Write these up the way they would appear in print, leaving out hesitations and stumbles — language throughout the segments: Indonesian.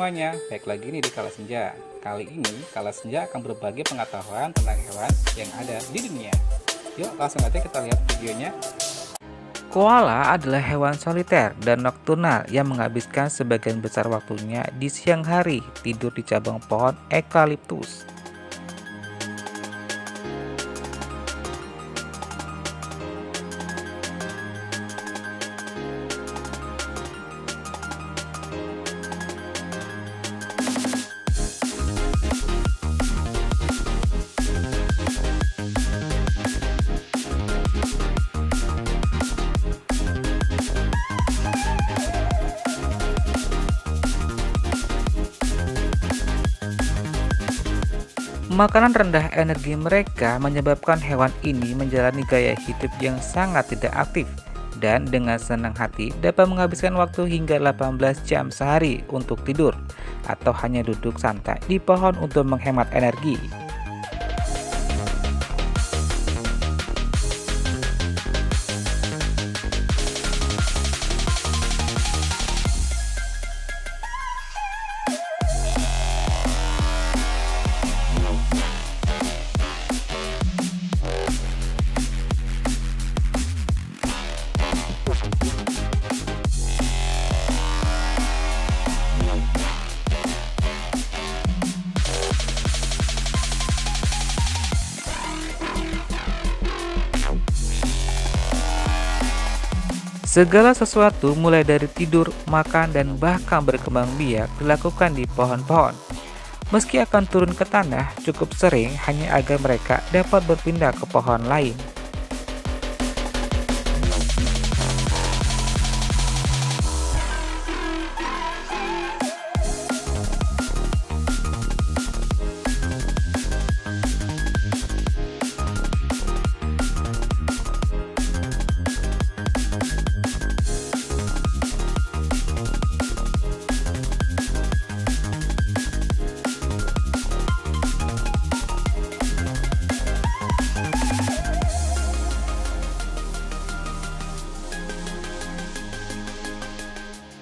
semuanya, baik lagi nih di Kala Senja. Kali ini Kala Senja akan berbagi pengetahuan tentang hewan yang ada di dunia. Yuk langsung aja kita lihat videonya. Koala adalah hewan soliter dan nokturnal yang menghabiskan sebagian besar waktunya di siang hari tidur di cabang pohon eukaliptus. Makanan rendah energi mereka menyebabkan hewan ini menjalani gaya hidup yang sangat tidak aktif dan dengan senang hati dapat menghabiskan waktu hingga 18 jam sehari untuk tidur atau hanya duduk santai di pohon untuk menghemat energi. Segala sesuatu mulai dari tidur, makan, dan bahkan berkembang biak dilakukan di pohon-pohon. Meski akan turun ke tanah cukup sering hanya agar mereka dapat berpindah ke pohon lain.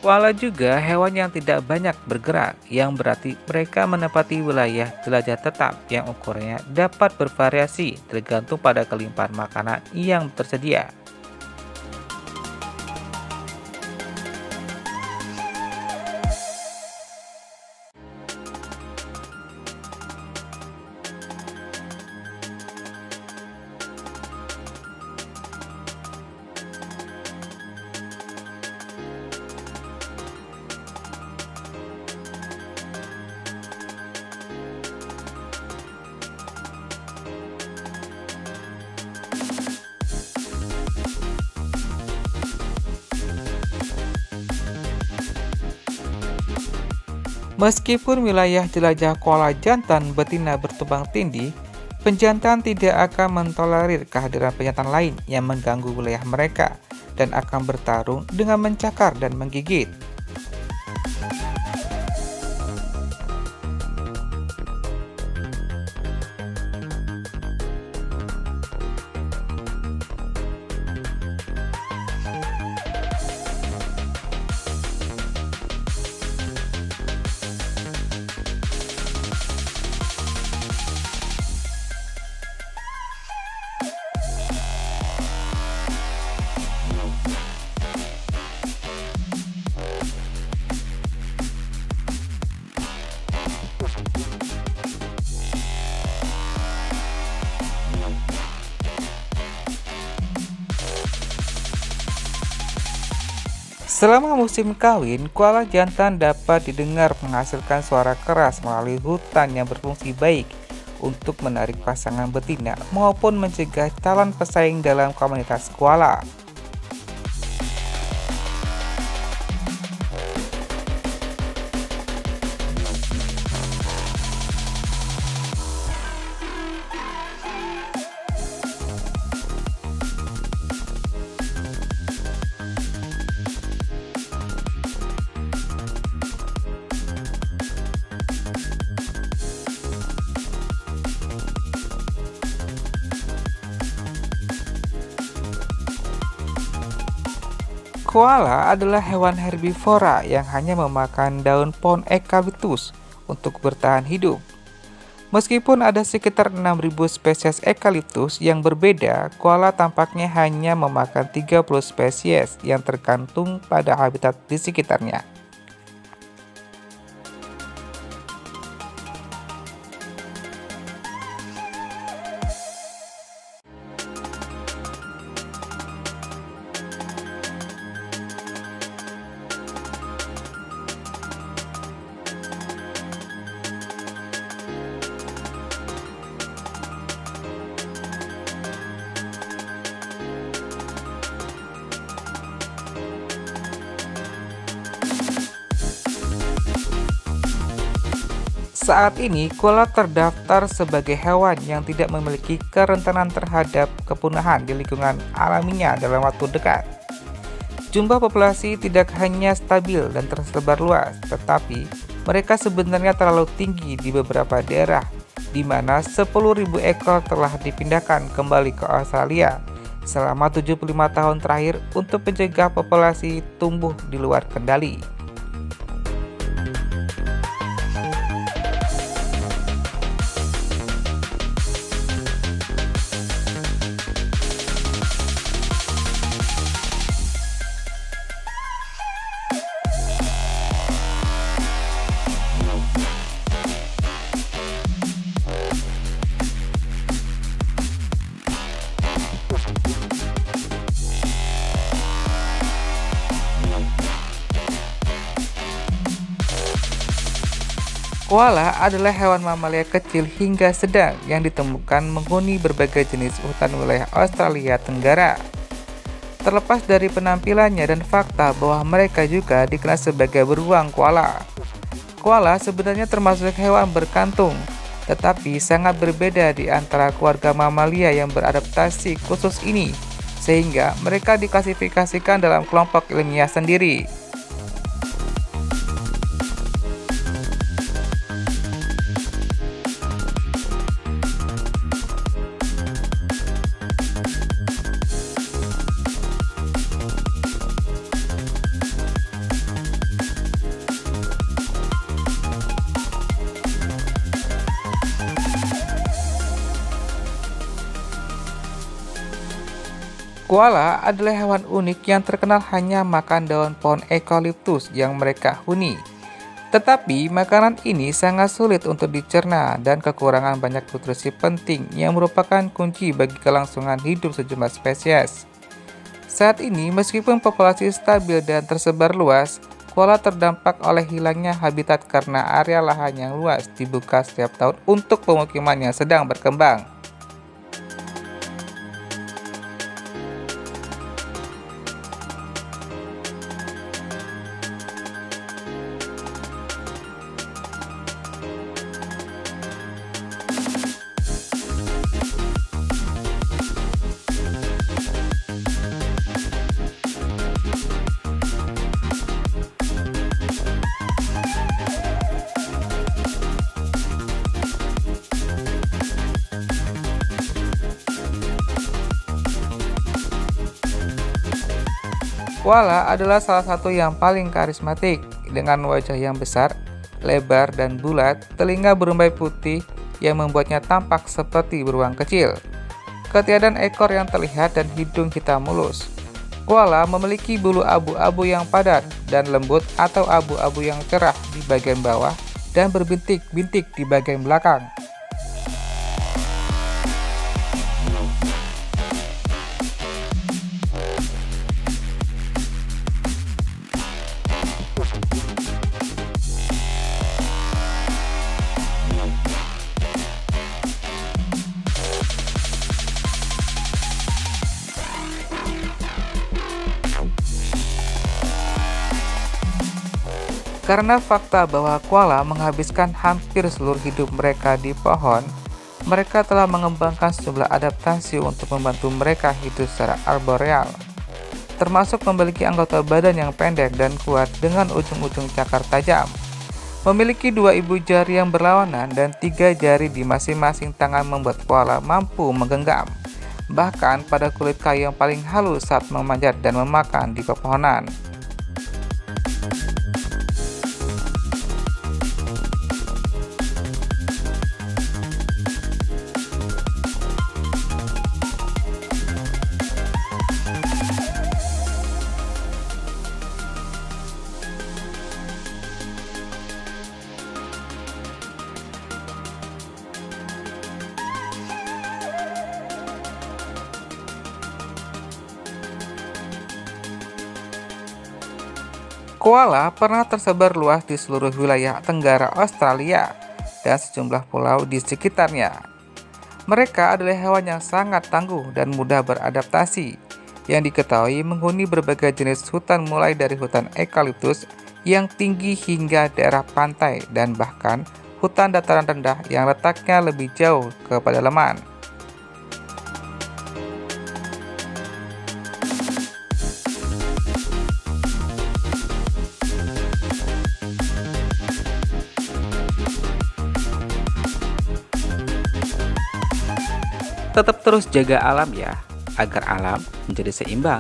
Koala juga hewan yang tidak banyak bergerak, yang berarti mereka menempati wilayah jelajah tetap yang ukurannya dapat bervariasi tergantung pada kelimpahan makanan yang tersedia. Meskipun wilayah jelajah koala jantan betina bertumpang tindih, penjantan tidak akan mentolerir kehadiran penjantan lain yang mengganggu wilayah mereka dan akan bertarung dengan mencakar dan menggigit. Selama musim kawin, koala jantan dapat didengar menghasilkan suara keras melalui hutan yang berfungsi baik untuk menarik pasangan betina maupun mencegah calon pesaing dalam komunitas koala. Koala adalah hewan herbivora yang hanya memakan daun pohon eukaliptus untuk bertahan hidup. Meskipun ada sekitar 6.000 spesies eukaliptus yang berbeda, koala tampaknya hanya memakan 30 spesies yang tergantung pada habitat di sekitarnya. Saat ini, koala terdaftar sebagai hewan yang tidak memiliki kerentanan terhadap kepunahan di lingkungan alaminya dalam waktu dekat. Jumlah populasi tidak hanya stabil dan tersebar luas, tetapi mereka sebenarnya terlalu tinggi di beberapa daerah, di mana 10.000 ekor telah dipindahkan kembali ke Australia selama 75 tahun terakhir untuk mencegah populasi tumbuh di luar kendali. Koala adalah hewan mamalia kecil hingga sedang yang ditemukan menghuni berbagai jenis hutan wilayah Australia Tenggara. Terlepas dari penampilannya dan fakta bahwa mereka juga dikenal sebagai beruang koala. Koala sebenarnya termasuk hewan berkantung, tetapi sangat berbeda di antara keluarga mamalia yang beradaptasi khusus ini, sehingga mereka diklasifikasikan dalam kelompok ilmiah sendiri. Koala adalah hewan unik yang terkenal hanya makan daun pohon eukaliptus yang mereka huni. Tetapi makanan ini sangat sulit untuk dicerna dan kekurangan banyak nutrisi penting yang merupakan kunci bagi kelangsungan hidup sejumlah spesies. Saat ini meskipun populasi stabil dan tersebar luas, koala terdampak oleh hilangnya habitat karena area lahan yang luas dibuka setiap tahun untuk pemukiman yang sedang berkembang. Koala adalah salah satu yang paling karismatik, dengan wajah yang besar, lebar dan bulat, telinga berumbai putih yang membuatnya tampak seperti beruang kecil. Ketiadaan ekor yang terlihat dan hidung hitam mulus. Koala memiliki bulu abu-abu yang padat dan lembut atau abu-abu yang cerah di bagian bawah dan berbintik-bintik di bagian belakang. Karena fakta bahwa koala menghabiskan hampir seluruh hidup mereka di pohon, mereka telah mengembangkan sejumlah adaptasi untuk membantu mereka hidup secara arboreal, termasuk memiliki anggota badan yang pendek dan kuat dengan ujung-ujung cakar tajam, memiliki 2 ibu jari yang berlawanan dan 3 jari di masing-masing tangan membuat koala mampu menggenggam, bahkan pada kulit kayu yang paling halus saat memanjat dan memakan di pepohonan. Koala pernah tersebar luas di seluruh wilayah tenggara Australia dan sejumlah pulau di sekitarnya. Mereka adalah hewan yang sangat tangguh dan mudah beradaptasi, yang diketahui menghuni berbagai jenis hutan mulai dari hutan eukaliptus yang tinggi hingga daerah pantai dan bahkan hutan dataran rendah yang letaknya lebih jauh ke pedalaman. Tetap terus jaga alam ya, agar alam menjadi seimbang.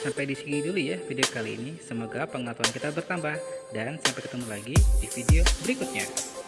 Sampai di sini dulu ya video kali ini. Semoga pengetahuan kita bertambah dan sampai ketemu lagi di video berikutnya.